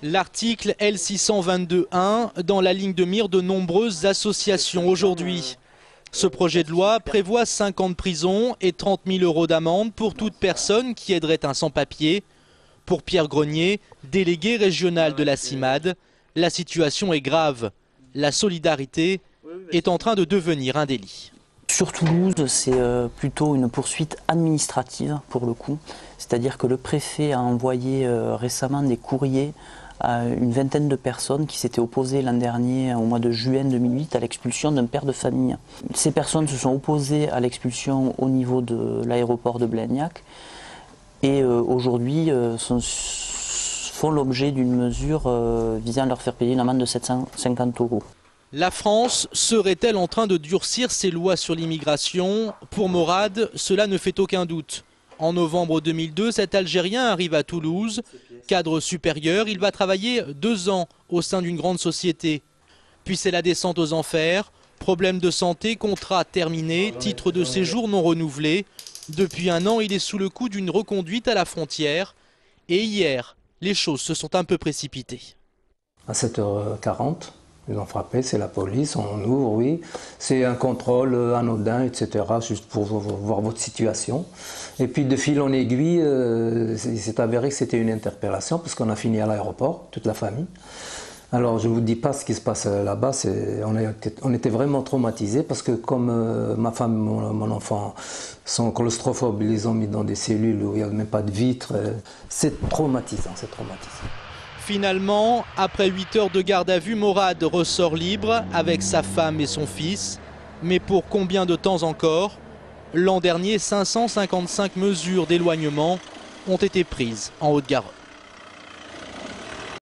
L'article L622.1 dans la ligne de mire de nombreuses associations aujourd'hui. Ce projet de loi prévoit 5 ans de prison et 30 000 € d'amende pour toute personne qui aiderait un sans-papier. Pour Pierre Grenier, délégué régional de la CIMAD, la situation est grave. La solidarité est en train de devenir un délit. Sur Toulouse, c'est plutôt une poursuite administrative pour le coup. C'est-à-dire que le préfet a envoyé récemment des courriers à une vingtaine de personnes qui s'étaient opposées l'an dernier, au mois de juin 2008, à l'expulsion d'un père de famille. Ces personnes se sont opposées à l'expulsion au niveau de l'aéroport de Blagnac et aujourd'hui font l'objet d'une mesure visant à leur faire payer une amende de 750 €. La France serait-elle en train de durcir ses lois sur l'immigration? Pour Morad, cela ne fait aucun doute. En novembre 2002, cet Algérien arrive à Toulouse. Cadre supérieur, il va travailler 2 ans au sein d'une grande société. Puis c'est la descente aux enfers. Problème de santé, contrat terminé, titre de séjour non renouvelé. Depuis 1 an, il est sous le coup d'une reconduite à la frontière. Et hier, les choses se sont un peu précipitées. À 7h40. Ils ont frappé, c'est la police, on ouvre, oui. C'est un contrôle anodin, etc., juste pour voir votre situation. Et puis de fil en aiguille, il s'est avéré que c'était une interpellation, parce qu'on a fini à l'aéroport, toute la famille. Alors je ne vous dis pas ce qui se passe là-bas, on était vraiment traumatisés, parce que comme ma femme et mon enfant sont claustrophobes, ils les ont mis dans des cellules où il n'y a même pas de vitres. C'est traumatisant, c'est traumatisant. Finalement, après 8 heures de garde à vue, Morad ressort libre avec sa femme et son fils. Mais pour combien de temps encore? L'an dernier, 555 mesures d'éloignement ont été prises en Haute-Garonne.